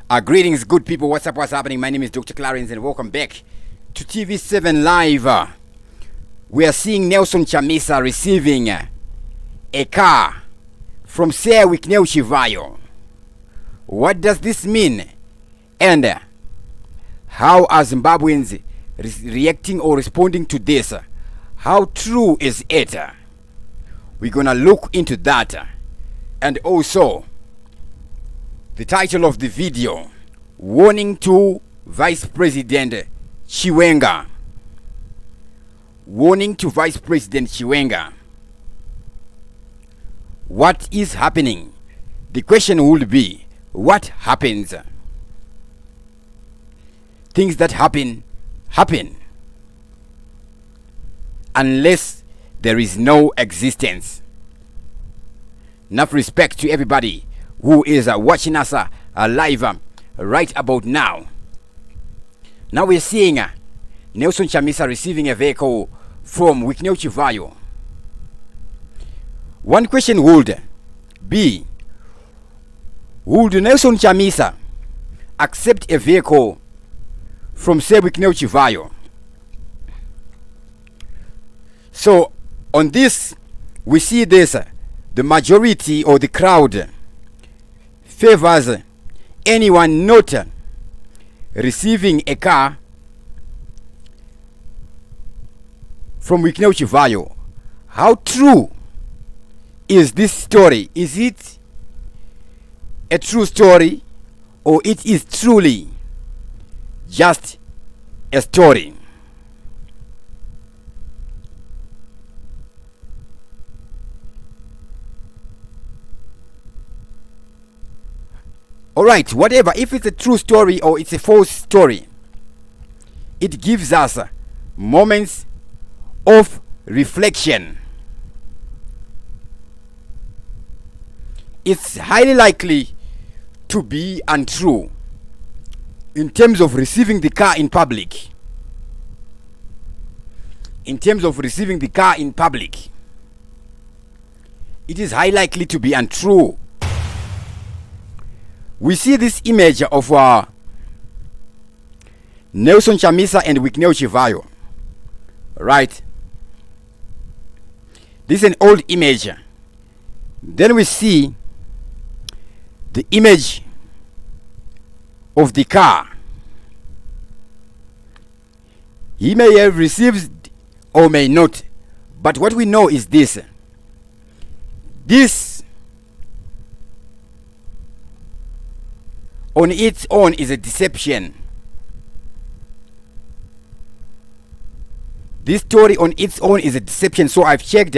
Greetings, good people. What's up? What's happening? My name is Dr. Clarence, and welcome back to TV7 Live. We are seeing Nelson Chamisa receiving a car from Chivhayo. What does this mean? And how are Zimbabweans reacting or responding to this? How true is it? We're gonna look into that. And also, the title of the video, warning to Vice President Chiwenga. Warning to Vice President Chiwenga. What is happening? The question would be, what happens? Things that happen unless there is no existence. Enough respect to everybody who is watching us live right about now. Now we're seeing Nelson Chamisa receiving a vehicle from Chivhayo. One question would be, would Nelson Chamisa accept a vehicle from Chivhayo? So on this, we see this, the majority or the crowd favors anyone not receiving a car from Chivhayo. How true is this story? Is it a true story, or it is truly just a story? Alright, whatever, if it's a true story or it's a false story, it gives us moments of reflection. It's highly likely to be untrue in terms of receiving the car in public. In terms of receiving the car in public, it is highly likely to be untrue. We see this image of Nelson Chamisa and Chivhayo, right? This is an old image. Then we see the image of the car. He may have received or may not, but what we know is this. This on its own is a deception. This story on its own is a deception. So I've checked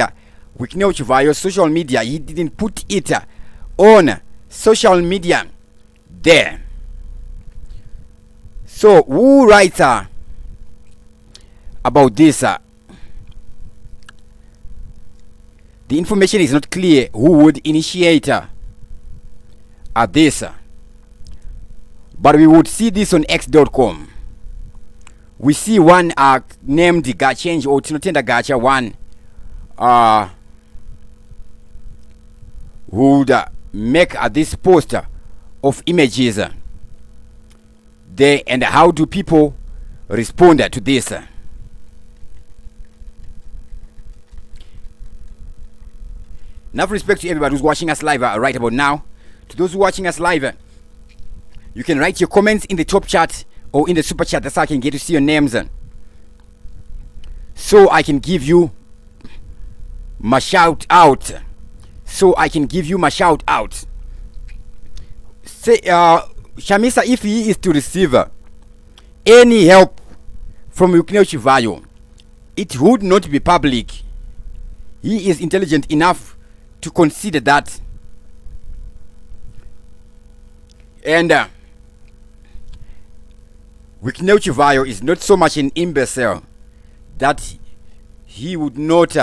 Chivhayo's social media. He didn't put it on social media there. So who writes about this? The information is not clear who would initiate this. But we would see this on x.com. We see one named Gachange or Tinotenda Gacha one would make this poster of images there. And how do people respond to this? Enough respect to everybody who's watching us live right about now. To those who are watching us live, you can write your comments in the top chat or in the super chat. That's how I can get to see your names, so I can give you my shout out. Say, Chamisa, if he is to receive any help from Chivhayo, it would not be public. He is intelligent enough to consider that. And Chivhayo is not so much an imbecile that he would not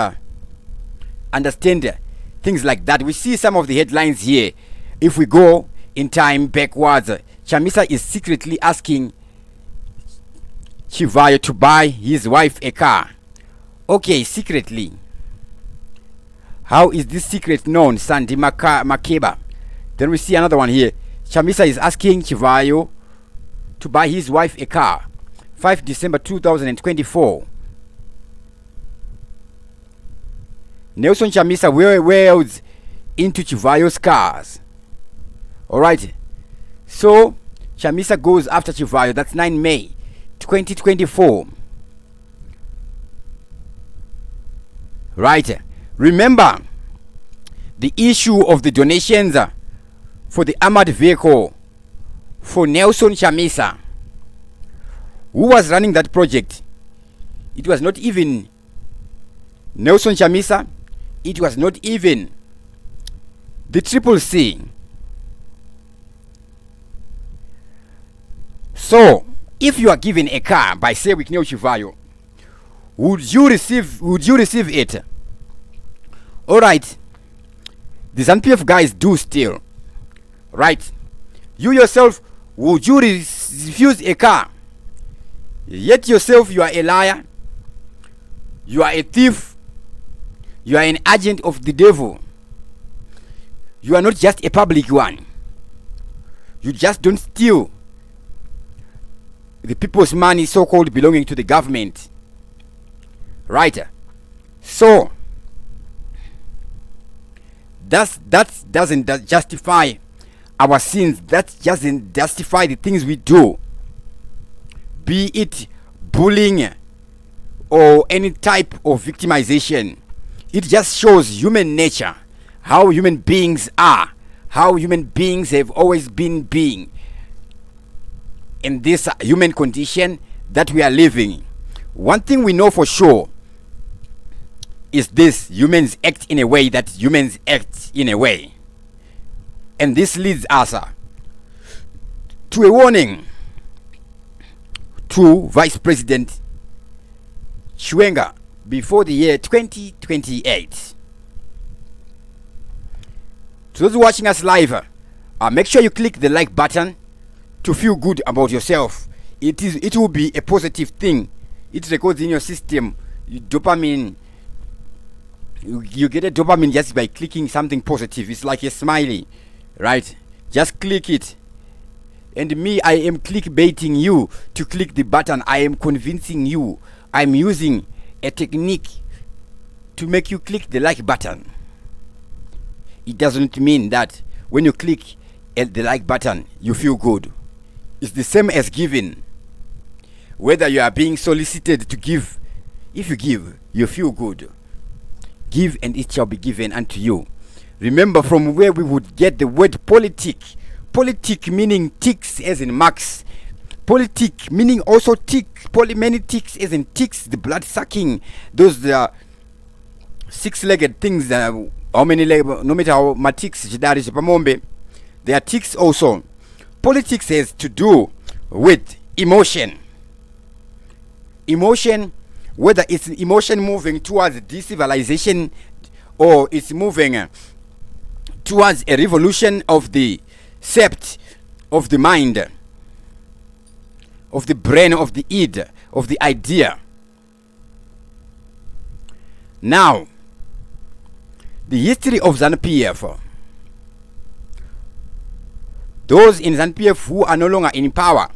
understand things like that. We see some of the headlines here. If we go in time backwards, Chamisa is secretly asking Chivhayo to buy his wife a car. Okay, secretly. How is this secret known? Sandy Makeba. Then we see another one here. Chamisa is asking Chivhayo to buy his wife a car. 5 December 2024. Nelson Chamisa wails into Chivhayo's cars. Alright. So Chamisa goes after Chivhayo. That's 9 May 2024. Right. Remember the issue of the donations for the armored vehicle for Nelson Chamisa. Who was running that project? It was not even Nelson Chamisa. It was not even the Triple C. So, if you are given a car by say with Chivhayo, would you receive it? Alright. The ZANU-PF guys do still. Right. You yourself, would you refuse a car? Yet yourself you are a liar. You are a thief. You are an agent of the devil. You are not just a public one. You just don't steal the people's money so-called belonging to the government. Right. So that doesn't justify our sins. That doesn't justify the things we do, be it bullying or any type of victimization. It just shows human nature, how human beings are, how human beings have always been being in this human condition that we are living. One thing we know for sure is this: humans act in a way that humans act in a way. And this leads us to a warning to Vice President Chiwenga before the year 2028. To those watching us live, make sure you click the like button to feel good about yourself. It will be a positive thing. It records in your system dopamine. You get a dopamine just by clicking something positive. It's like a smiley, right? Just click it. And me, I am clickbaiting you to click the button. I am convincing you. I'm using a technique to make you click the like button. It doesn't mean that when you click the like button, you feel good. It's the same as giving. Whether you are being solicited to give, if you give, you feel good. Give and it shall be given unto you. Remember from where we would get the word politic. Politic meaning ticks as in marks. Politic meaning also tick. Many ticks as in ticks, the blood sucking. Those six-legged things. How many legs? No matter how many ticks there is, they are ticks also. Politics has to do with emotion. Emotion, whether it's emotion moving towards decivilization or it's moving towards a revolution of the sept of the mind, of the brain, of the id, of the idea. Now, the history of ZANU-PF. Those in ZANU-PF who are no longer in power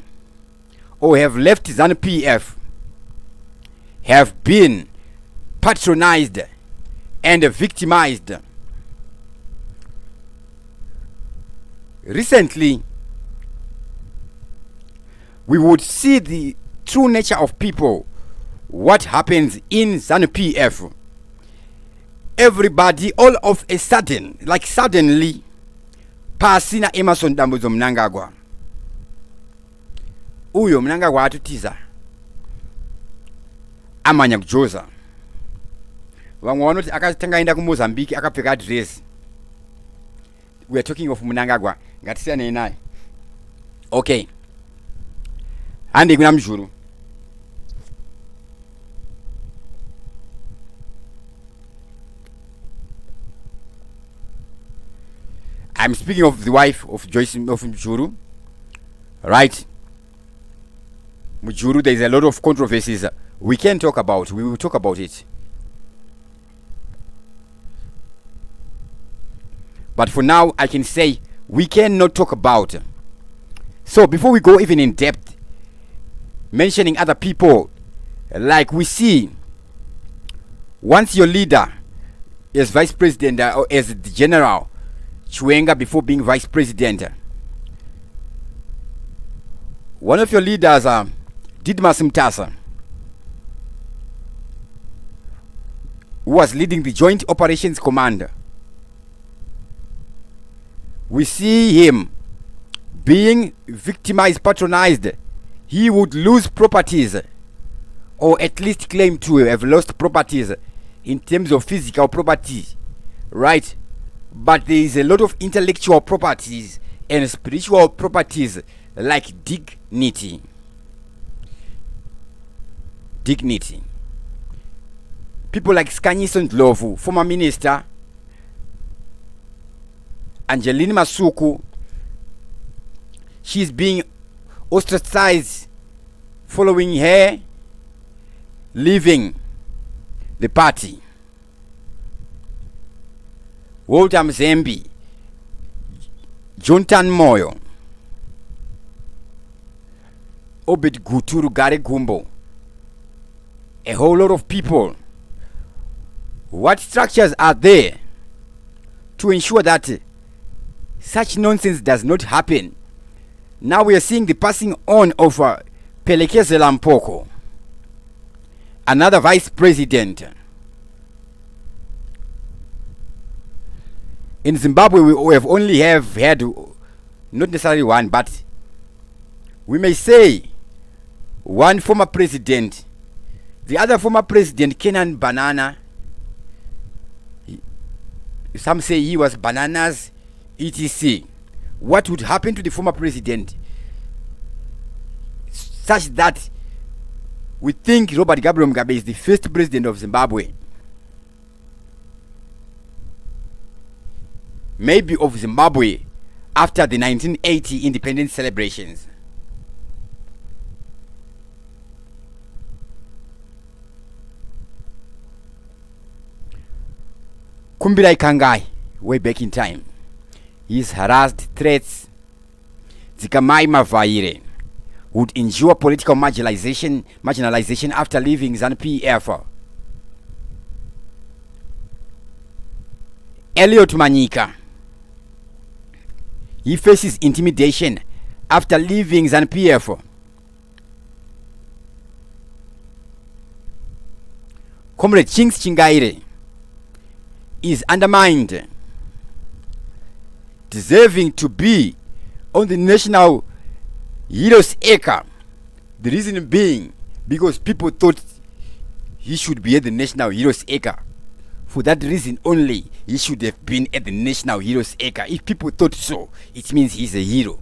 or have left ZANU-PF have been patronized and victimized. Recently, we would see the true nature of people, what happens in ZANU-PF. Everybody all of a sudden, like suddenly, pasina Emerson Dambuzo Mnangagwa. Uyo Mnangagwa atutiza amanya kujoza. Vamwe vanoti akatengaenda ku Mozambique akapfeka dress. We are talking of Mnangagwa. Ngatisiyane naye. Okay. Andi kuna mjuru. I'm speaking of the wife of Joyce of Mjuru. Right? Mjuru, there is a lot of controversies we can talk about. We will talk about it. But for now, I can say we cannot talk about. So before we go even in depth, mentioning other people, like we see, once your leader as vice president or as the general, Chiwenga before being vice president, one of your leaders, Didmas Mtasa, who was leading the Joint Operations Command, we see him being victimized, patronized. He would lose properties, or at least claim to have lost properties in terms of physical property, right? But there is a lot of intellectual properties and spiritual properties like dignity. People like Skanyisa Ndlovu, former minister, Angeline Masuku, she's being ostracized following her leaving the party. Walter Mzembi, Jonathan Moyo, Obed Guturu Gare Gumbo, a whole lot of people. What structures are there to ensure that such nonsense does not happen? Now we are seeing the passing on of Pelekezela Mpoko, another vice president. In Zimbabwe, we have only had, not necessarily one, but we may say one former president. The other former president, Kenan Banana, some say he was Banana's etc. What would happen to the former president such that we think Robert Gabriel Mugabe is the first president of Zimbabwe? Maybe of Zimbabwe after the 1980 independence celebrations. Kumbilai Kangai, way back in time, his harassed threats, Zikamai Mavaire, would endure political marginalization after leaving ZANU-PF. Elliot Manyika, he faces intimidation after leaving ZANU-PF. Comrade Chinks Chingaire is undermined, deserving to be on the National Heroes Acre. The reason being because people thought he should be at the National Heroes Acre. For that reason only, he should have been at the National Heroes Acre. If people thought so, it means he's a hero.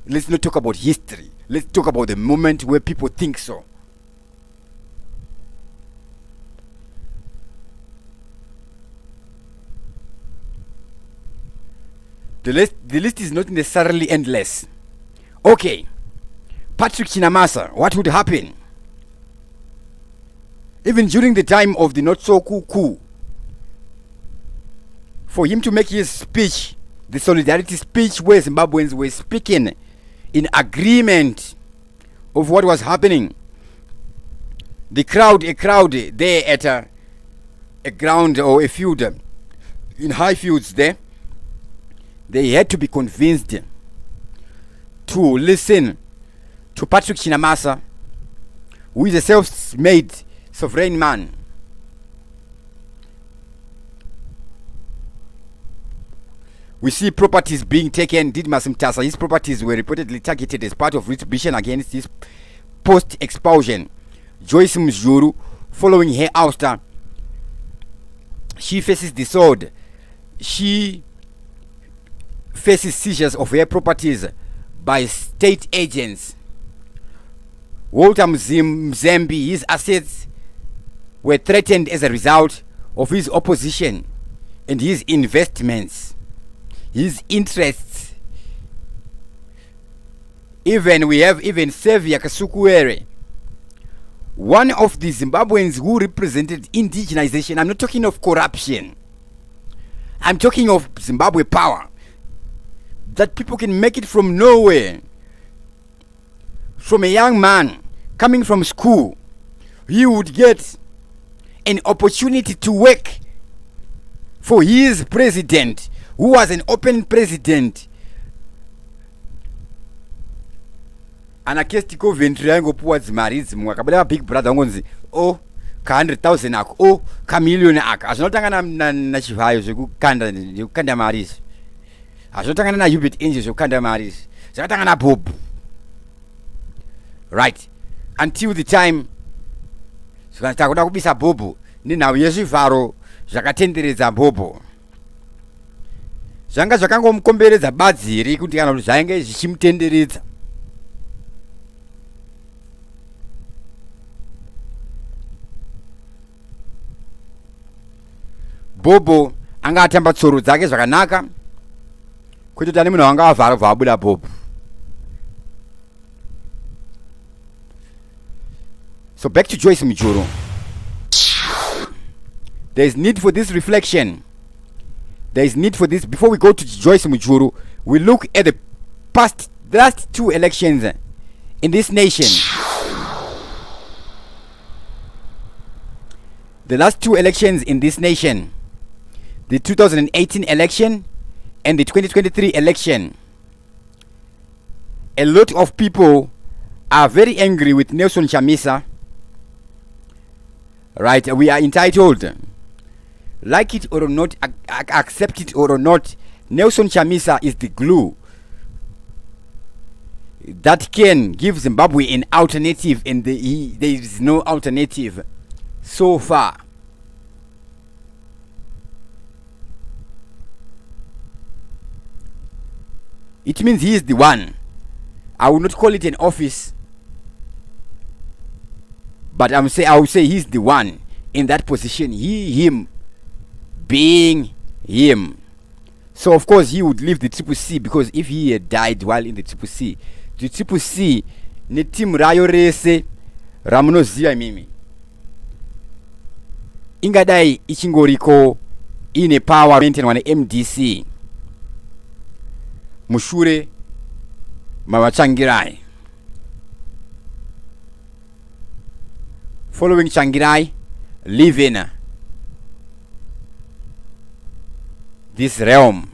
Let's not talk about history. Let's talk about the moment where people think so. The list is not necessarily endless. Okay, Patrick Chinamasa, what would happen? Even during the time of the not so cool coup, for him to make his speech, the solidarity speech where Zimbabweans were speaking in agreement of what was happening. A crowd there at a ground or a field, in high fields there, they had to be convinced to listen to Patrick Chinamasa, who is a self-made sovereign man. We see properties being taken. Didmas Mtasa, his properties were reportedly targeted as part of retribution against his post-expulsion. Joyce Mzuru, following her ouster, she faces the sword. She faces seizures of her properties by state agents. Walter Mzembi, his assets were threatened as a result of his opposition and his investments, his interests. We have Xavier Kasukuere, one of the Zimbabweans who represented indigenization. I'm not talking of corruption. I'm talking of Zimbabwe power. that people can make it from nowhere. From a young man coming from school, he would get an opportunity to work for his president, who was an open president. Anakesti Coventry yangopuwa dzimari dzimwe akabada big brother ngonzi ka 100,000 ako ka million aka azvinotangana na Chivhayo zvekukanda mari izvi, azvinotangana na Hubert Angel zvekukanda mari izvi, zvakatangana Bob, right, until the time takuda kubisa Bobo nenhau yezvivharo zvakatenderedza Bobo. Zvanga zvakangomukomberedza badzi iri kuti kana kuti zvainge zvichimutenderedza. Bobo anga atamba tsoro dzake zvakanaka kuti tani munhu wanga avhara kubva abuda Bobo. So back to Joyce Mujuru. There is need for this reflection. There is need for this. Before we go to Joyce Mujuru, we look at the last two elections in this nation. The last two elections in this nation. The 2018 election and the 2023 election. A lot of people are very angry with Nelson Chamisa. Right, we are entitled, like it or not, accept it or not, Nelson Chamisa is the glue that can give Zimbabwe an alternative, and there is no alternative so far. It means he is the one. I will not call it an office, but I will say he's the one in that position. Him being him. So of course he would leave the Triple C, because if he had died while in the Triple C ne team rayo rese ramunoziva mimi ingadai ichingoriko ine power maintainwa neMDC mushure mavachangirai. Following Changirai, leaving this realm.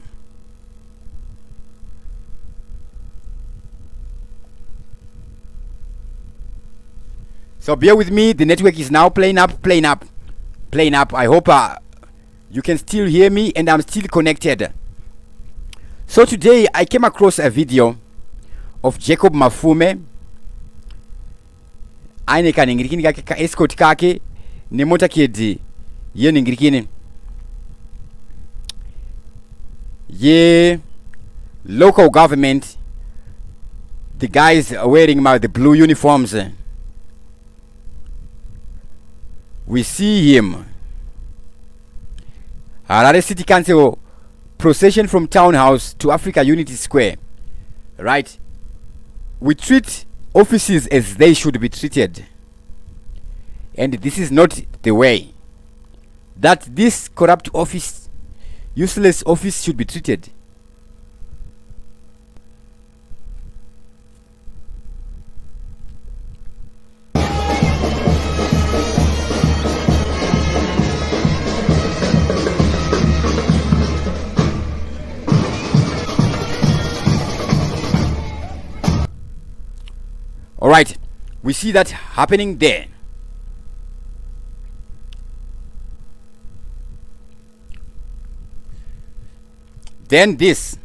So bear with me, the network is now playing up. I hope you can still hear me and I'm still connected. So today I came across a video of Jacob Mafume aine kaningirikini kake ka escort kake nemota kedi yeningirikini ye local government. The guys are wearing the blue uniforms. We see him. Harare City Council procession from Townhouse to Africa Unity Square. Right? We treat offices as they should be treated, and this is not the way that this corrupt office, useless office, should be treated. All right, we see that happening there. Then this.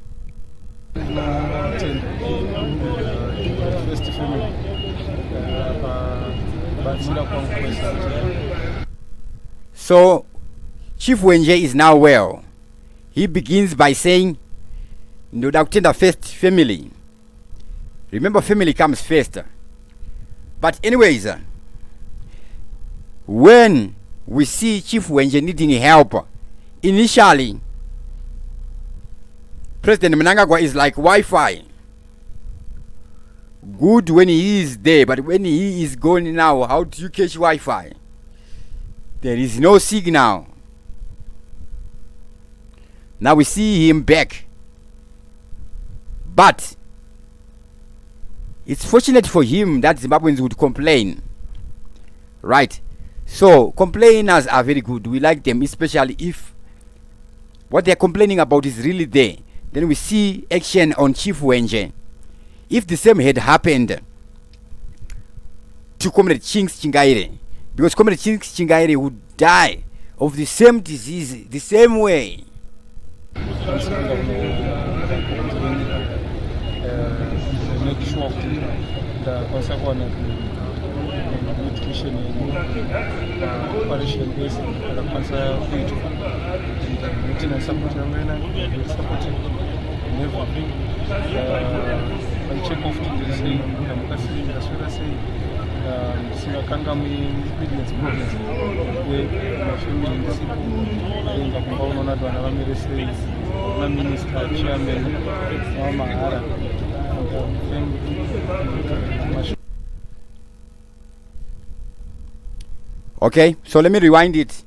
So Chivhayo is now well. He begins by saying, "Ndoda kutenda first family." Remember, family comes first. But anyways, when we see Chivhayo needing help, initially President Mnangagwa is like Wi-Fi. Good when he is there, but when he is gone now, how do you catch Wi-Fi? There is no signal. Now we see him back. But it's fortunate for him that Zimbabweans would complain, right? So complainers are very good. We like them, especially if what they're complaining about is really there. Then we see action on Chivhayo. If the same had happened to Comrade Chingaire, because Comrade Chingaire would die of the same disease the same way. Make sure the consequence nutrition operation base the concern food and support and supporting everything and check off to the same as well as say sinakangami business problems where my family is in the compound na dwana bamire says na minister chairman mama ara. Okay, so let me rewind it.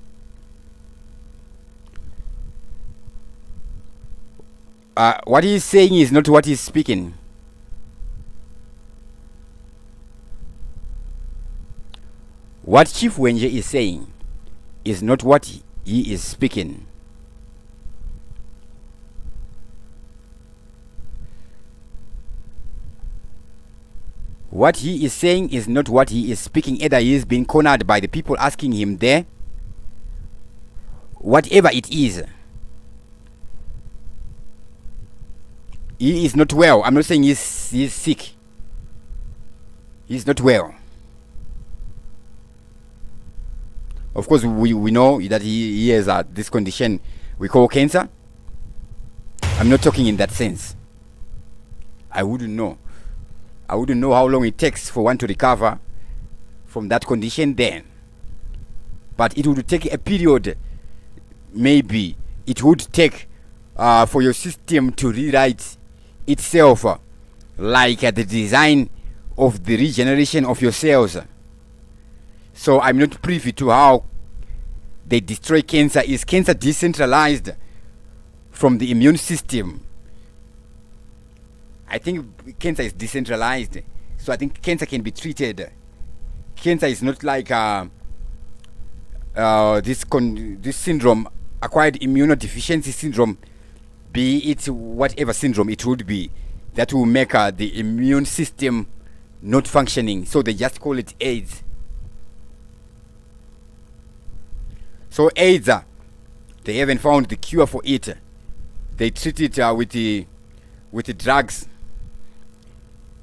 What he's saying is not what he's speaking. What Chivhayo is saying is not what he is speaking. What he is saying is not what he is speaking. Either he is being cornered by the people asking him there. Whatever it is. He is not well. I'm not saying he's sick. He's not well. Of course, we know that he has this condition we call cancer. I'm not talking in that sense. I wouldn't know. I wouldn't know how long it takes for one to recover from that condition then. But it would take a period. Maybe it would take for your system to rewrite itself like the design of the regeneration of your cells. So I'm not privy to how they destroy cancer. Is cancer decentralized from the immune system? I think cancer is decentralized, so I think cancer can be treated. Cancer is not like this syndrome, acquired immunodeficiency syndrome, be it whatever syndrome it would be, that will make the immune system not functioning. So they just call it AIDS. So AIDS, they haven't found the cure for it. They treat it with the drugs,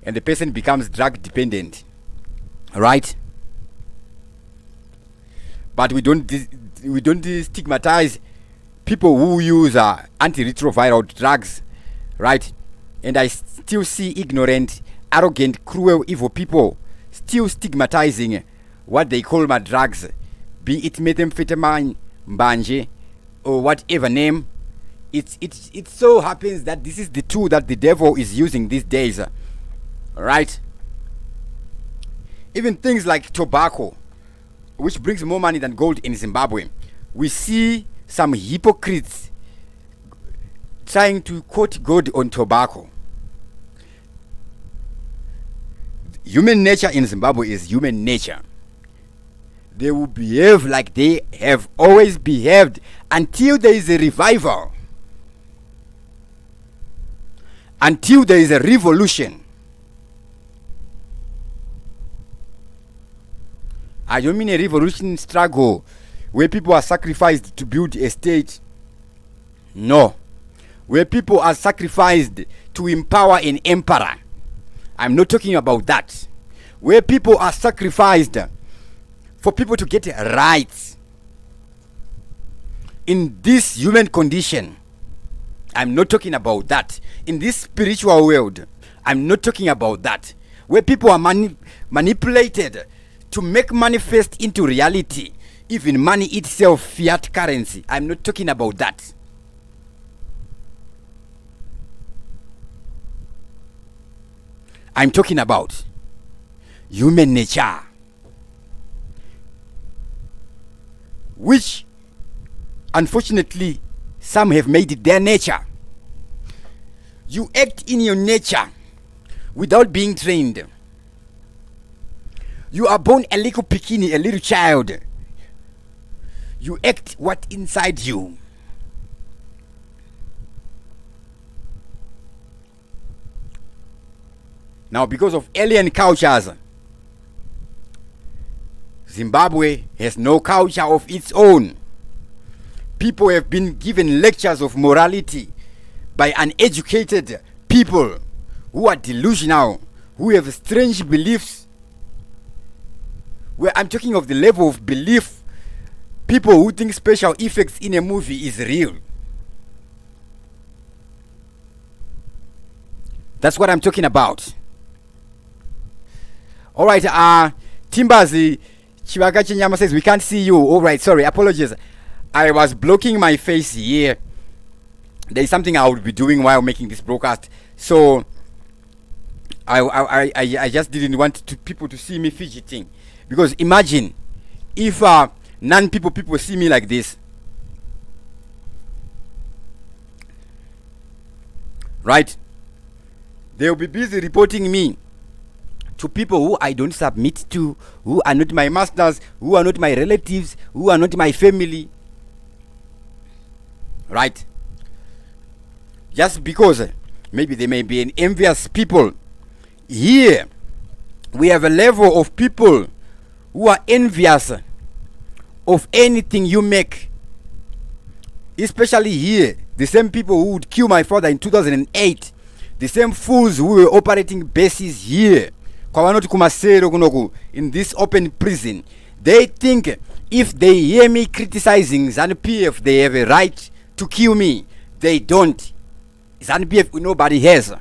and the person becomes drug dependent, right? But we don't stigmatize people who use antiretroviral drugs, right? And I still see ignorant, arrogant, cruel, evil people still stigmatizing what they call my drugs, be it methamphetamine, mbanje, or whatever name. It so happens that this is the tool that the devil is using these days, right? Even things like tobacco, which brings more money than gold in Zimbabwe. We see some hypocrites trying to quote God on tobacco. Human nature in Zimbabwe is human nature. They will behave like they have always behaved until there is a revival. Until there is a revolution. I don't mean a revolution struggle where people are sacrificed to build a state. No. Where people are sacrificed to empower an emperor. I'm not talking about that. Where people are sacrificed for people to get rights in this human condition. I'm not talking about that. In this spiritual world, I'm not talking about that. Where people are manipulated to make manifest into reality, even money itself, fiat currency. I'm not talking about that. I'm talking about human nature, which unfortunately some have made it their nature. You act in your nature without being trained. You are born a little bikini, a little child. You act what inside you. Now, because of alien cultures, Zimbabwe has no culture of its own. People have been given lectures of morality by uneducated people who are delusional, who have strange beliefs. Where I'm talking of the level of belief, people who think special effects in a movie is real. That's what I'm talking about. All right, Timbazi Chivhayo says we can't see you. All right, sorry, apologies. I was blocking my face here. There is something I would be doing while making this broadcast, so I just didn't want people to see me fidgeting. Because imagine if people see me like this, right? They will be busy reporting me to people who I don't submit to, who are not my masters, who are not my relatives, who are not my family. Right? Just because maybe they may be an envious people. Here, we have a level of people who are envious of anything you make. Especially here, the same people who would kill my father in 2008, the same fools who were operating bases here, in this open prison, they think if they hear me criticizing ZANU-PF, they have a right to kill me. They don't. ZANU-PF nobody has.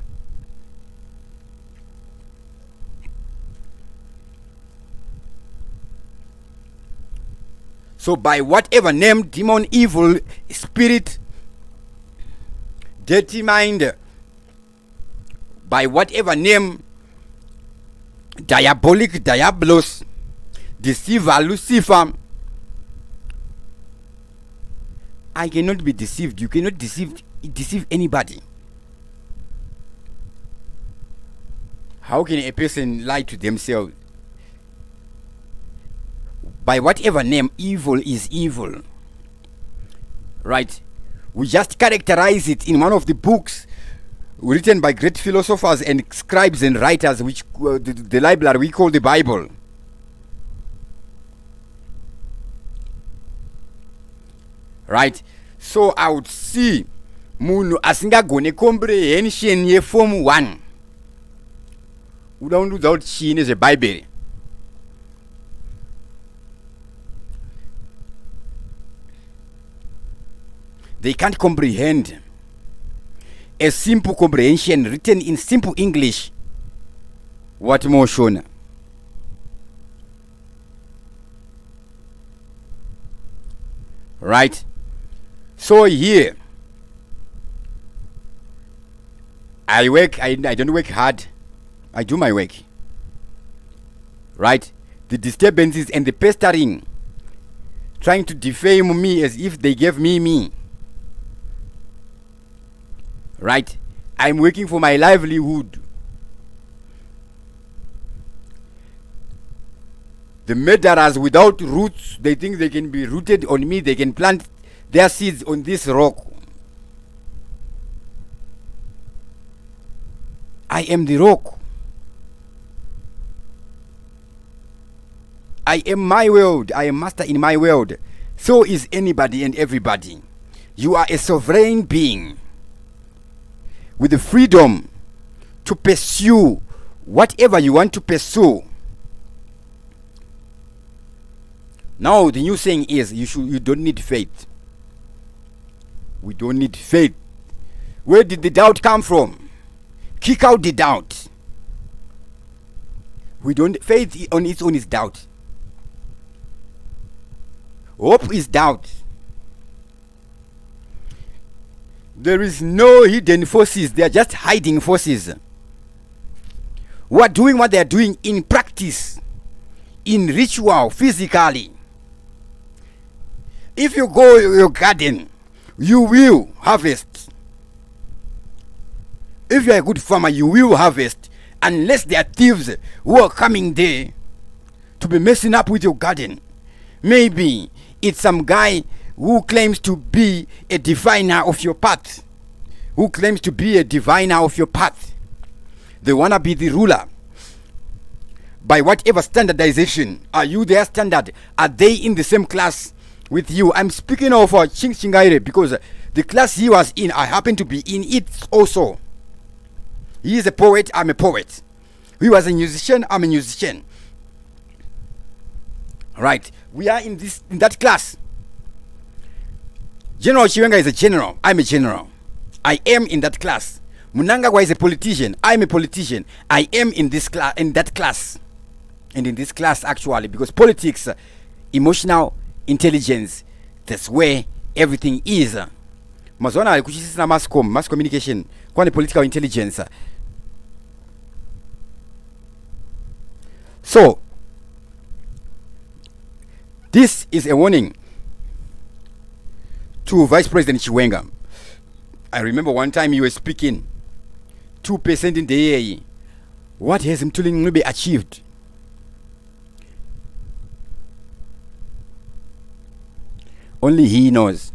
So by whatever name, demon, evil, spirit, dirty mind, by whatever name, diabolic, diabolos, deceiver, Lucifer, I cannot be deceived. You cannot deceive anybody. How can a person lie to themselves? By whatever name, evil is evil. Right? We just characterize it in one of the books written by great philosophers and scribes and writers, which the library we call the Bible. Right? So I would see Munu asingagone comprehension ye form 1. We don't do that she is a Bible. They can't comprehend a simple comprehension written in simple English. What more, Shona? Right? So here, I work, I don't work hard. I do my work. Right? The disturbances and the pestering, trying to defame me as if they gave me. Right? I'm working for my livelihood. The murderers without roots, they think they can be rooted on me. They can plant their seeds on this rock. I am the rock. I am my world. I am master in my world. So is anybody and everybody. You are a sovereign being with the freedom to pursue whatever you want to pursue. Now the new saying is you don't need faith. We don't need faith. Where did the doubt come from? Kick out the doubt. Faith on its own is doubt. Hope is doubt. There is no hidden forces. They are just hiding forces who are doing what they are doing in practice, in ritual, physically. If you go to your garden, you will harvest. If you are a good farmer, you will harvest, unless there are thieves who are coming there to be messing up with your garden. Maybe it's some guy who claims to be a diviner of your path. Who claims to be a diviner of your path. They want to be the ruler. By whatever standardization, are you their standard? Are they in the same class with you? I'm speaking of Chingaire because the class he was in, I happen to be in it also. He is a poet, I'm a poet. He was a musician, I'm a musician. Right, we are in that class. General Chiwenga is a general, I'm a general. I am in that class. Mnangagwa is a politician, I'm a politician. I am in this class, in that class. And in this class actually, because politics, emotional intelligence, that's where everything is. Mazona alikuchisisa mass communication, kwani political intelligence. So, this is a warning to Vice President Chiwenga. I remember one time you were speaking 2% in the year. What has Mtuli achieved? Only he knows.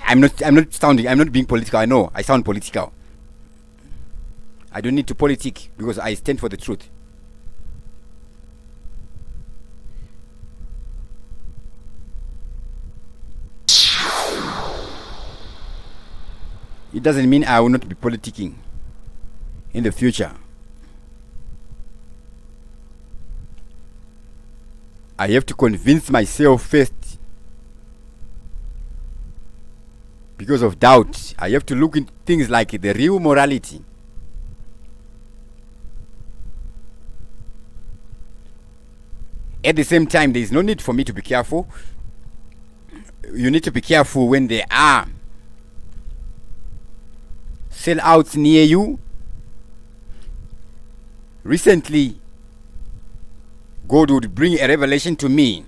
I'm not being political. I know I sound political. I don't need to politic because I stand for the truth. It doesn't mean I will not be politicking in the future. I have to convince myself first. Because of doubt, I have to look into things like the real morality. At the same time, there is no need for me to be careful. You need to be careful when there are sellouts near you. Recently, God would bring a revelation to me.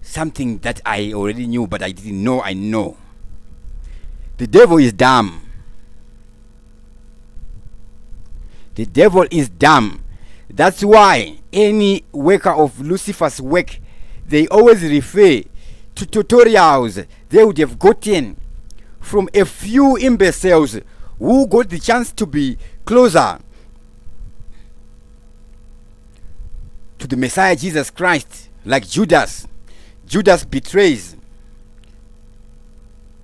Something that I already knew, but I didn't know I know. The devil is dumb. The devil is dumb. That's why any worker of Lucifer's work, they always refer to tutorials they would have gotten from a few imbeciles who got the chance to be closer to the Messiah Jesus Christ, like Judas. Judas betrays,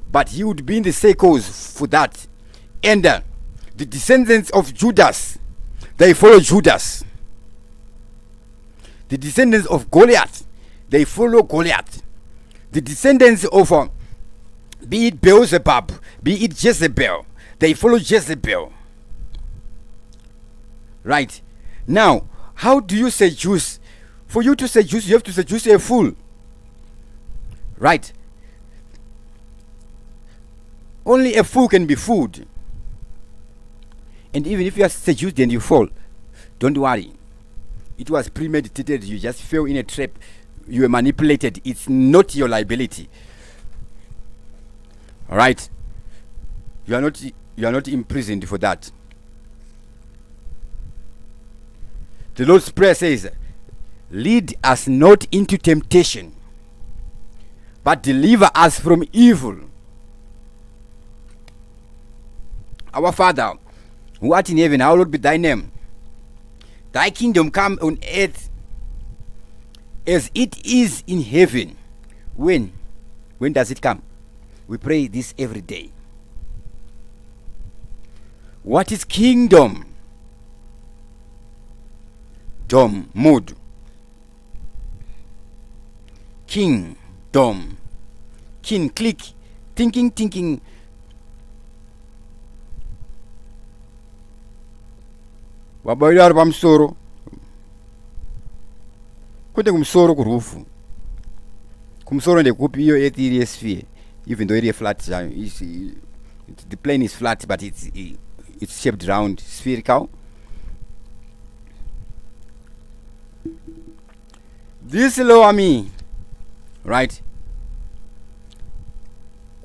but he would be in the circles for that. And the descendants of Judas, they follow Judas. The descendants of Goliath, they follow Goliath. The descendants of be it Beelzebub, be it Jezebel, they follow Jezebel. Right. Now, how do you seduce? For you to seduce, you have to seduce a fool. Right. Only a fool can be fooled. And even if you are seduced and you fall, don't worry. It was premeditated. You just fell in a trap. You were manipulated. It's not your liability. All right. You are not imprisoned for that. The Lord's Prayer says, lead us not into temptation, but deliver us from evil. Our Father, who art in heaven, hallowed be thy name. Thy kingdom come on earth as it is in heaven. When does it come? We pray this every day. What is kingdom? Dom, mood. King, dom. King, click. Thinking. Wabayari bamsoro. Kwende kumsoro kurufu. Kumsoro ndekupi iyo area sphere. Even though area flat, the plane is flat, but it's shaped round, spherical. This lower me, right?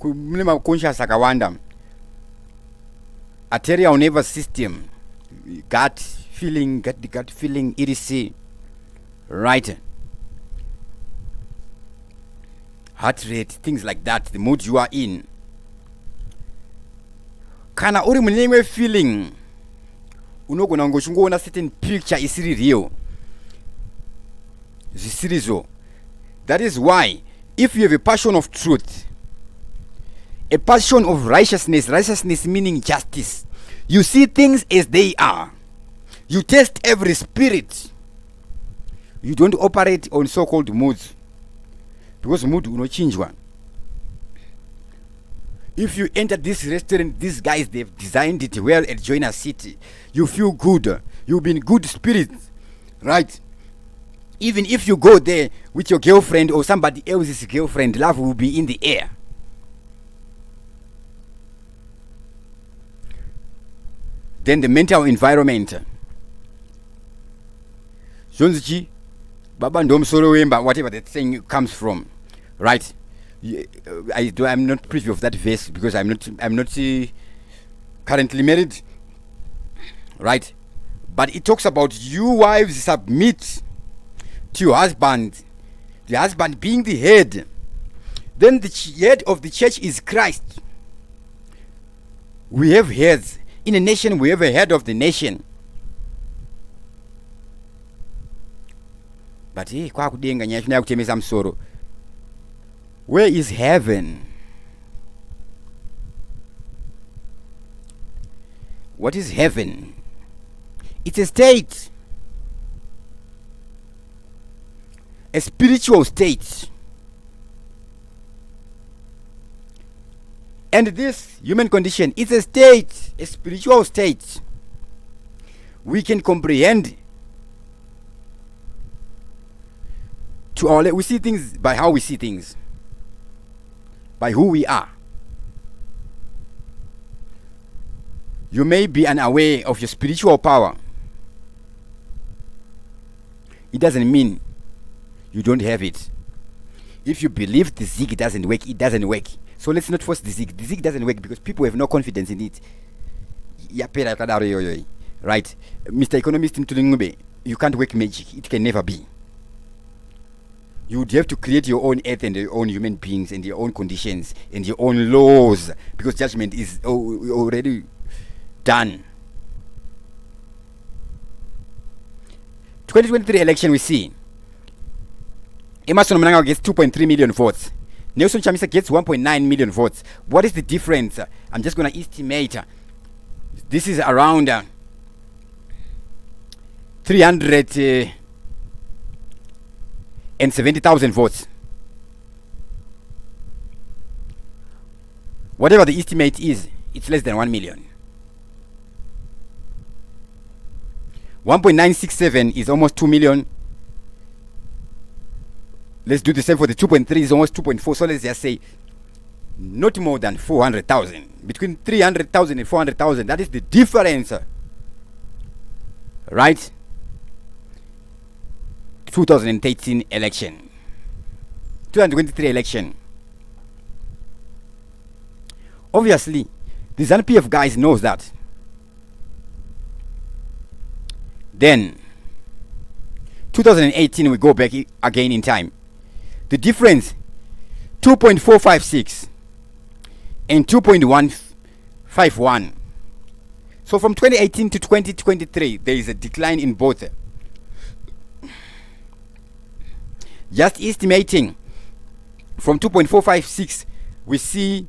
mune ma-conscious akawanda. Arterial nervous system, gut feeling, etc. Right? Heart rate, things like that, the mood you are in. Kana uri munenge feeling unogona ngochungoona certain picture isiri real. Zisirizo. That is why if you have a passion of truth, a passion of righteousness meaning justice, you see things as they are. You test every spirit. You don't operate on so-called moods, because mood will not change one. If you enter this restaurant, these guys, they've designed it well at Joiner City. You feel good. You'll be in good spirits, right? Even if you go there with your girlfriend or somebody else's girlfriend, love will be in the air. Then the mental environment. Jonzichi, Baba Ndom Solo Wemba, whatever that thing comes from, right? I'm not privy of that verse because I'm not currently married, right? But it talks about you wives submit to your husband, the husband being the head. Then the head of the church is Christ. We have heads. In a nation, we have a head of the nation. But where is heaven? What is heaven? It's a state, a spiritual state. And this human condition is a state, a spiritual state. We can comprehend to our we see things by how we see things, by who we are. You may be unaware of your spiritual power. It doesn't mean you don't have it. If you believe the zig doesn't work, it doesn't work. So let's not force the zig. The zig doesn't work because people have no confidence in it. Right? Mr. Economist, you can't work magic. It can never be. You would have to create your own earth and your own human beings and your own conditions and your own laws, because judgment is already done. 2023 election, we see Emerson Mnangagwa gets 2.3 million votes. Nelson Chamisa gets 1.9 million votes. What is the difference? I'm just going to estimate. This is around 370,000 votes. Whatever the estimate is, it's less than 1 million. 1.967 is almost 2 million. Let's do the same for the 2.3 is almost 2.4. So let's just say not more than 400,000. Between 300,000 and 400,000. That is the difference. Right? 2013 election. 2023 election. Obviously, the ZANU-PF guys knows that. Then 2018 we go back again in time. The difference 2.456 and 2.151. So from 2018 to 2023 there is a decline in both. Just estimating from 2.456 we see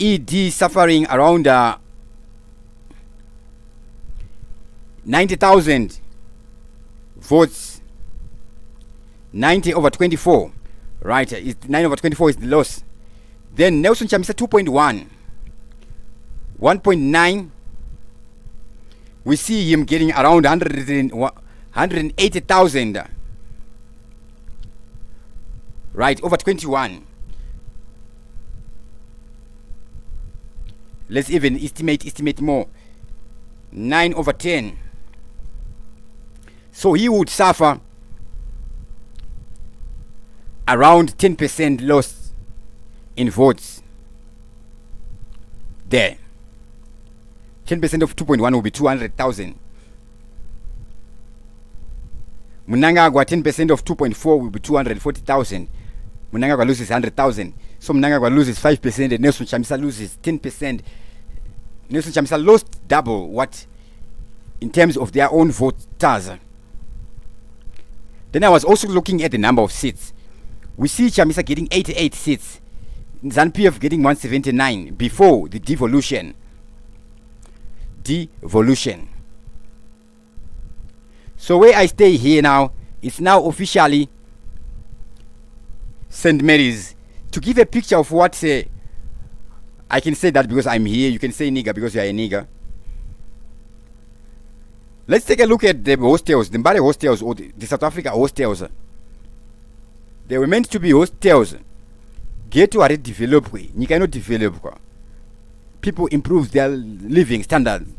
ED suffering around 90,000 votes. 90 over 24, right? 9 over 24 is the loss. Then Nelson Chamisa 2.1, 1.9. We see him getting around 180,000, right? Over 21. Let's even estimate more. 9 over 10. So he would suffer around 10% loss in votes. There. 10% of 2.1 will be 200,000. Mnangagwa 10% of 2.4 will be 240,000. Mnangagwa loses 100,000. So Mnangagwa loses 5% and Nelson Chamisa loses 10%. Nelson Chamisa lost double what in terms of their own voters. Then I was also looking at the number of seats. We see Chamisa getting 88 seats. ZANU-PF getting 179 before the devolution. So where I stay here now, it's now officially St. Mary's. To give a picture of what I can say that because I'm here, you can say nigger because you are a nigger. Let's take a look at the hostels, the Mbale hostels or the South Africa hostels. They were meant to be hostels. Get to already develop. You cannot develop. People improve their living standards.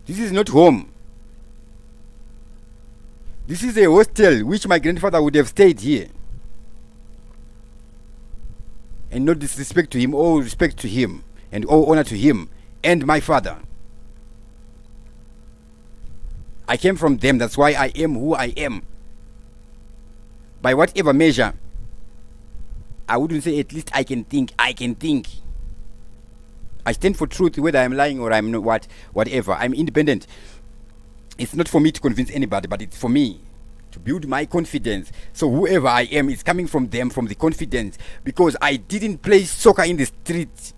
This is not home. This is a hostel which my grandfather would have stayed here. And no disrespect to him, all respect to him, and all honor to him and my father. I came from them, that's why I am who I am. By whatever measure, I wouldn't say at least I can think. I stand for truth, whether I'm lying or I'm not, whatever. I'm independent. It's not for me to convince anybody, but it's for me to build my confidence. So whoever I am is coming from them, from the confidence, because I didn't play soccer in the street.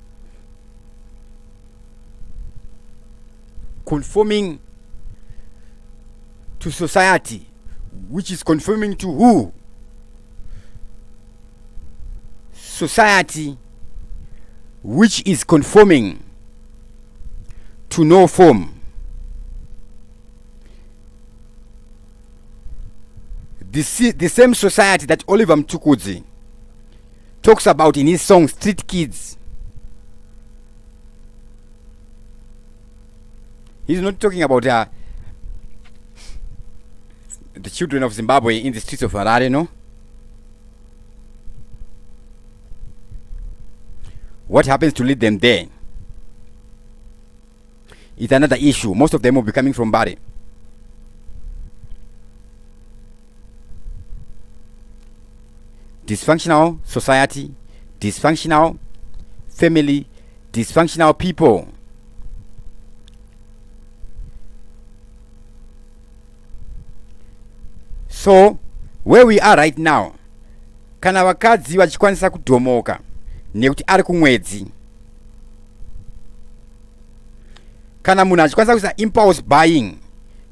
Conforming to society, which is conforming to who? Society which is conforming to no form. The same society that Oliver Mtukudzi talks about in his song Street Kids. He's not talking about the children of Zimbabwe in the streets of Harare, no? What happens to lead them there? It's another issue. Most of them will be coming from Bari. Dysfunctional society, dysfunctional family, dysfunctional people. So where we are right now, kana vakadzi vachikwanisa kudhomoka nekuti ari kumwedzi, kana munhu achikwanisa kuisa impulse buying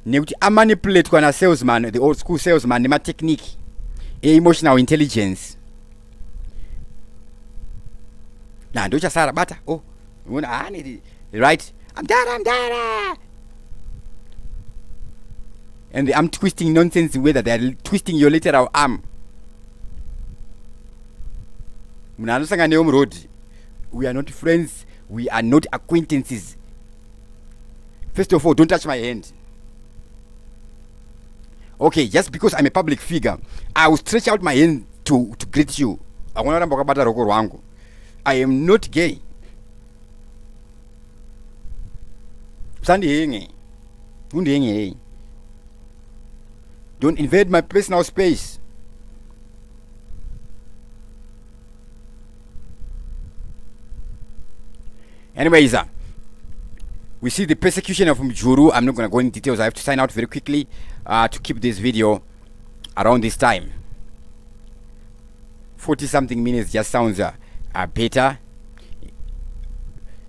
nekuti amanipulatwa na salesman, the old school salesman, nematechnique emotional intelligence. Na ndocha sara bata, oh unaona right, I'm done. And the arm twisting nonsense, whether they are twisting your literal arm. We are not friends, we are not acquaintances. First of all, don't touch my hand. Okay, just because I'm a public figure, I will stretch out my hand to greet you. I am not gay. Don't invade my personal space. Anyways, we see the persecution of Mjuru. I'm not going to go into details. I have to sign out very quickly to keep this video around this time. 40 something minutes just sounds better.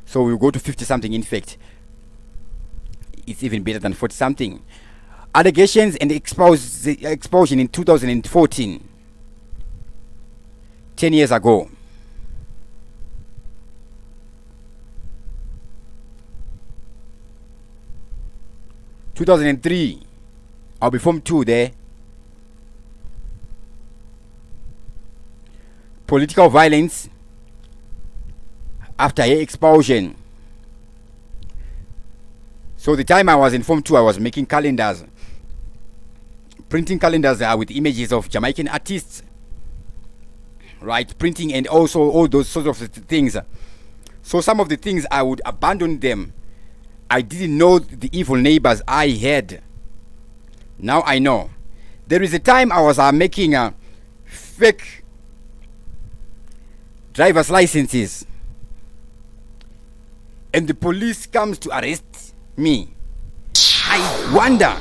So we'll go to 50 something. In fact, it's even better than 40 something. Allegations and expulsion in 2014, 10 years ago. In 2003, I'll be Form 2 there. Political violence after her expulsion. So the time I was in Form 2, I was making calendars, printing calendars with images of Jamaican artists, right? Printing and also all those sorts of things. So some of the things I would abandon them. I didn't know the evil neighbors I had. Now I know. There is a time I was making fake driver's licenses, and the police comes to arrest me. I wonder.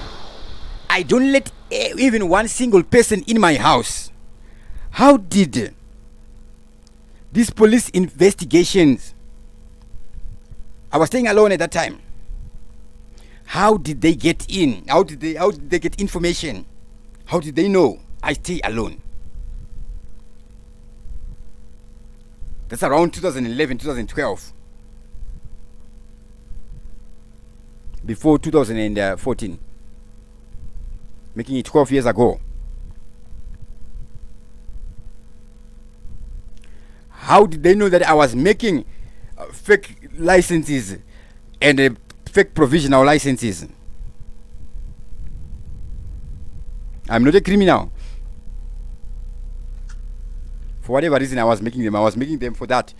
I don't let even one single person in my house. How did these police investigations? I was staying alone at that time. How did they get in? How did they get information? How did they know I stay alone? That's around 2011, 2012. Before 2014. Making it 12 years ago. How did they know that I was making fake licenses and fake provisional licenses? I'm not a criminal. For whatever reason I was making them for that.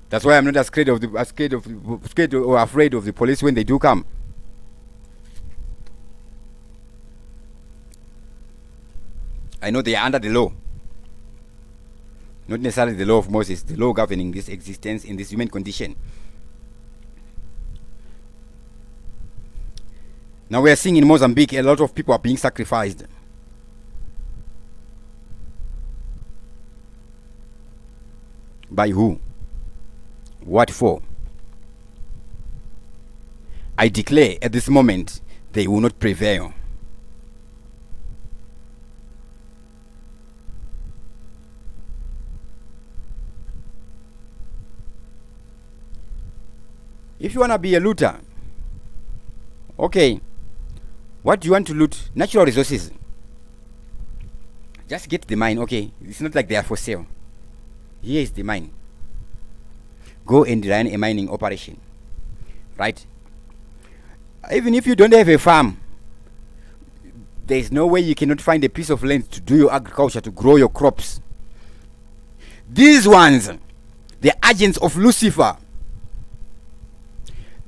That's why I'm not scared or afraid of the police when they do come. I know they are under the law. Not necessarily the law of Moses, the law governing this existence in this human condition. Now we are seeing in Mozambique a lot of people are being sacrificed. By who? What for? I declare at this moment they will not prevail. If you want to be a looter, okay, what do you want to loot? Natural resources. Just get the mine, okay? It's not like they are for sale. Here is the mine. Go and run a mining operation, right? Even if you don't have a farm, there is no way you cannot find a piece of land to do your agriculture, to grow your crops. These ones, the agents of Lucifer,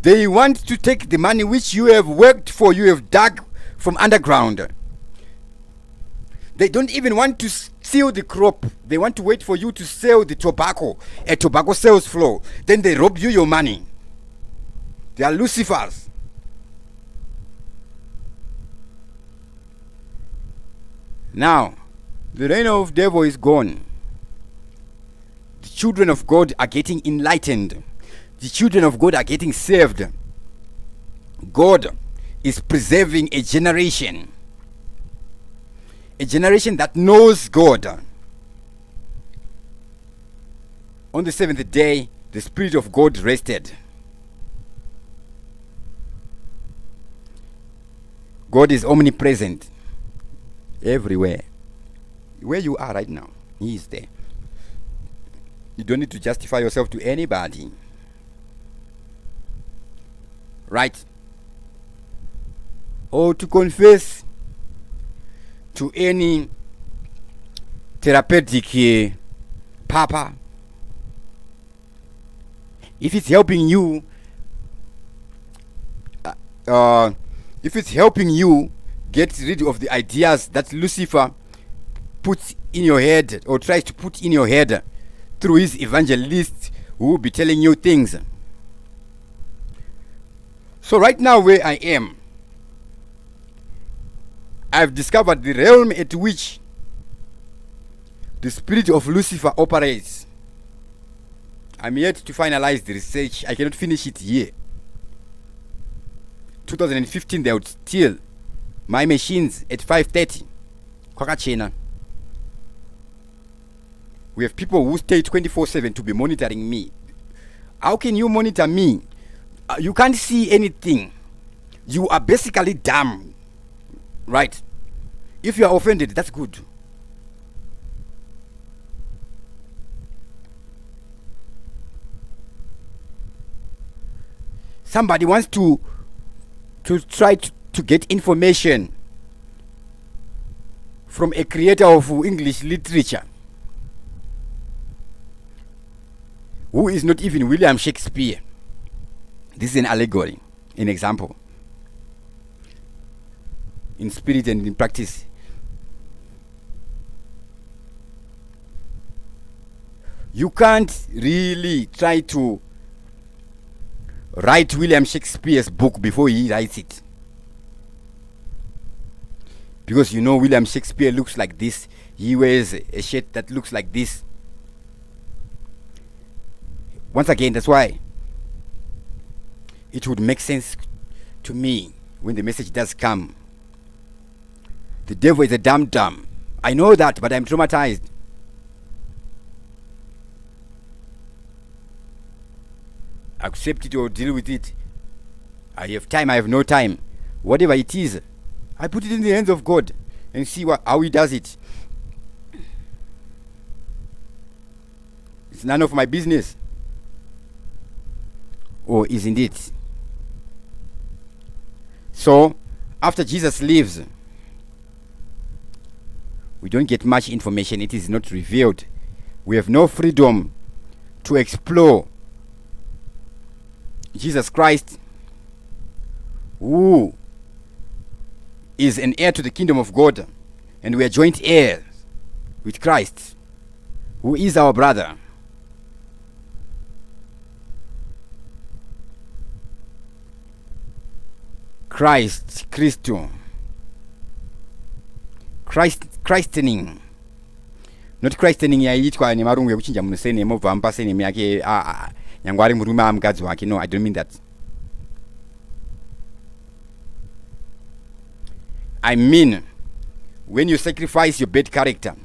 they want to take the money which you have worked for, you have dug from underground. They don't even want to steal the crop. They want to wait for you to sell the tobacco at tobacco sales floor. Then they rob you your money. They are Lucifers. Now, the reign of devil is gone. The children of God are getting enlightened. The children of God are getting saved. God is preserving a generation that knows God. On the seventh day, the Spirit of God rested. God is omnipresent everywhere. Where you are right now, He is there. You don't need to justify yourself to anybody. Right? Or to confess to any therapeutic papa. If it's helping you, get rid of the ideas that Lucifer puts in your head or tries to put in your head through his evangelists who will be telling you things. So right now where I am, I've discovered the realm at which the spirit of Lucifer operates. I'm yet to finalize the research. I cannot finish it here. 2015 they would steal my machines at 5:30. Kwakachena. We have people who stay 24/7 to be monitoring me. How can you monitor me? You can't see anything. You are basically dumb. Right? If you are offended, that's good. Somebody wants to try to get information from a creator of English literature who is not even William Shakespeare. This is an allegory, an example. In spirit and in practice. You can't really try to write William Shakespeare's book before he writes it. Because you know William Shakespeare looks like this. He wears a shirt that looks like this. Once again, that's why it would make sense to me when the message does come. The devil is a dum-dum. I know that, but I'm traumatized. Accept it or deal with it. I have time, I have no time. Whatever it is, I put it in the hands of God and see how he does it. It's none of my business. Or isn't it? So, after Jesus leaves, we don't get much information. It is not revealed. We have no freedom to explore Jesus Christ, who is an heir to the kingdom of God, and we are joint heirs with Christ, who is our brother. Christening. Not christening yaitwa ni marungu yakuchinja munhu senemo vampa senemo yake nyangwe ari murume amukadzi wake. No, I don't mean that. I mean, when you sacrifice your bad character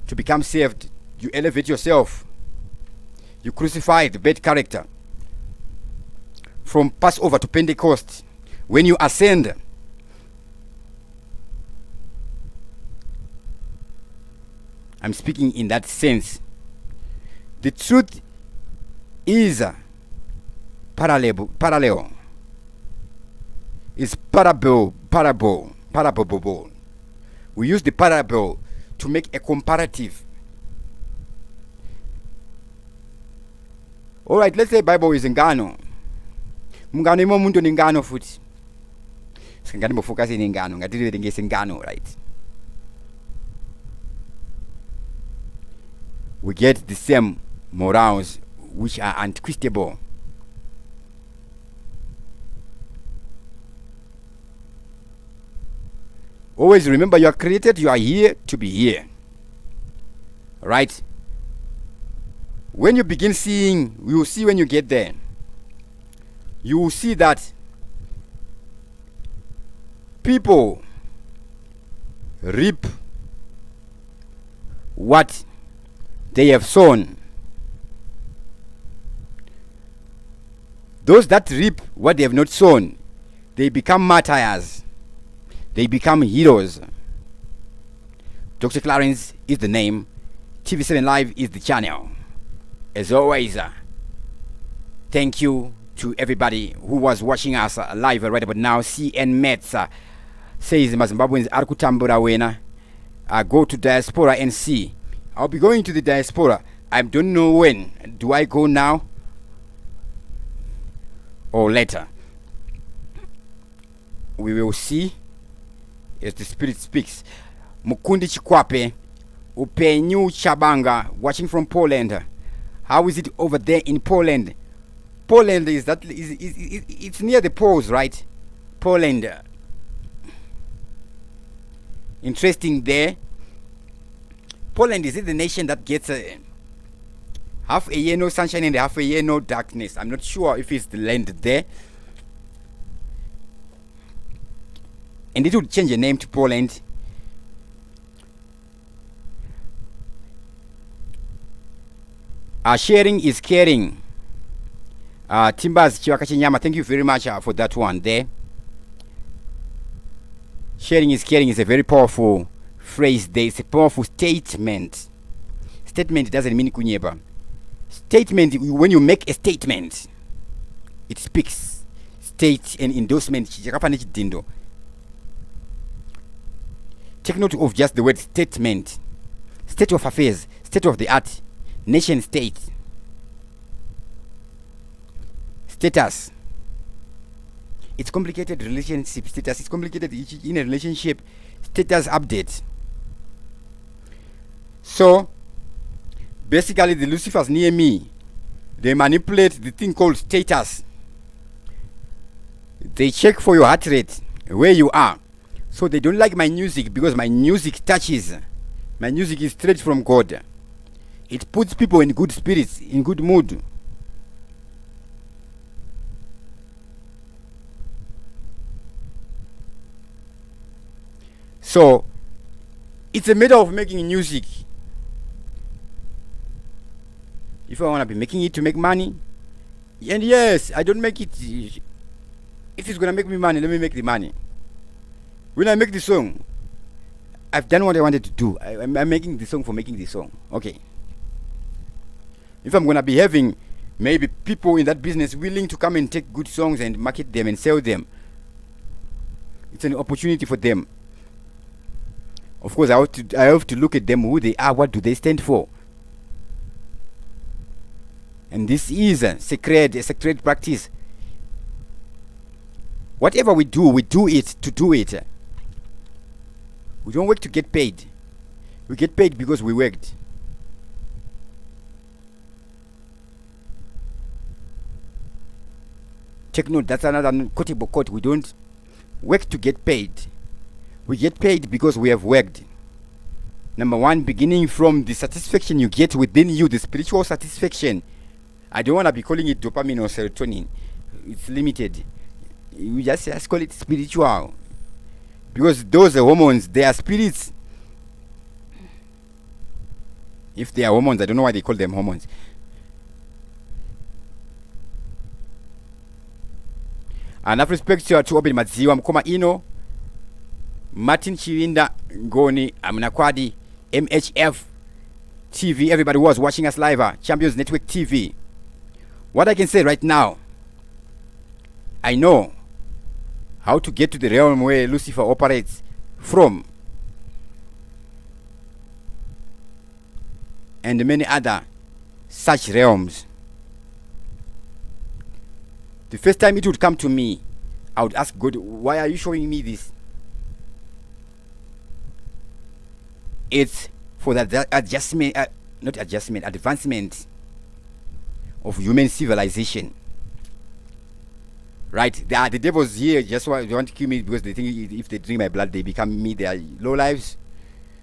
to become saved, you elevate yourself. You crucify the bad character. From Passover to Pentecost, when you ascend, I'm speaking in that sense. The truth is parallel. Is parable. We use the parable to make a comparative. Alright, let's say Bible is ngano. Mungano imo muntu ni ngano futhi. Singani mo focus ni ngano, ngathi ngese ngano, right? We get the same morals which are unquestionable. Always remember, you are created, you are here to be here. Right? When you begin seeing, you will see when you get there, you will see that people reap what they have sown. Those that reap what they have not sown, they become martyrs. They become heroes. Dr. Clarence is the name. TV7 Live is the channel. As always, thank you to everybody who was watching us live right about now. CN Mets says Mazimbabweans are kutambura wena. Go to diaspora and see. I'll be going to the diaspora. I don't know when. Do I go now or later? We will see as the Spirit speaks. Mukundi Chikwape, Upenyu Chabanga, watching from Poland. How is it over there in Poland? Poland is it's near the poles, right? Poland. Interesting there. Poland, is it the nation that gets half a year no sunshine and half a year no darkness? I'm not sure if it's the land there. And it would change the name to Poland. Sharing is caring. Timbers Chiwakachinyama, thank you very much for that one there. Sharing is caring is a very powerful phrase there. It's a powerful statement. Statement doesn't mean kunyeba. Statement, when you make a statement, it speaks. State and endorsement. Take note of just the word statement. State of affairs, state of the art, nation state, status. It's complicated relationship status. It's complicated in a relationship status update. So basically the Lucifers near me, they manipulate the thing called status. They check for your heart rate, where you are. So they don't like my music because my music touches. My music is straight from God. It puts people in good spirits, in good mood. So it's a matter of making music. If I want to be making it to make money, and yes, I don't make it. If it's gonna make me money, let me make the money. When I make the song, I've done what I wanted to do. I'm making the song for making the song. Okay. If I'm gonna be having maybe people in that business willing to come and take good songs and market them and sell them, it's an opportunity for them. Of course, I have to look at them, who they are, what do they stand for. And this is a sacred practice. Whatever we do it to do it. We don't work to get paid. We get paid because we worked. Take note, that's another quotable quote. We don't work to get paid. We get paid because we have worked. Number one, beginning from the satisfaction you get within you, the spiritual satisfaction. I don't want to be calling it dopamine or serotonin. It's limited. We just call it spiritual. Because those hormones, they are spirits. If they are hormones, I don't know why they call them hormones. Enough respect to Obi Madziwa Mkoma Ino, Martin Chiwinda Ngoni Amnakwadi, MHF TV, everybody was watching us live, Champions Network TV. What I can say right now, I know how to get to the realm where Lucifer operates from, and many other such realms. The first time it would come to me, I would ask God, why are you showing me this? It's for the advancement of human civilization. Right? The devils here just want to kill me because they think if they drink my blood, they become me. They are low lives.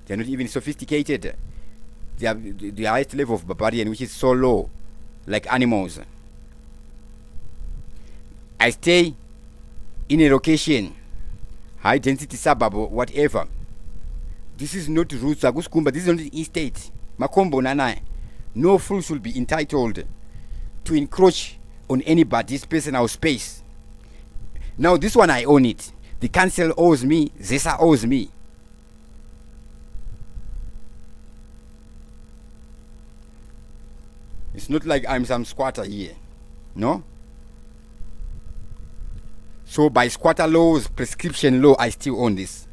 They are not even sophisticated. They are the highest level of barbarian, which is so low, like animals. I stay in a location, high density suburb or whatever. This is not roots Aguskumba. This is not the estate. Makombo Nanai. No fool should be entitled to encroach on anybody's personal space. Now this one I own it. The council owes me. Zesa owes me. It's not like I'm some squatter here. No? So by squatter laws, prescription law, I still own this.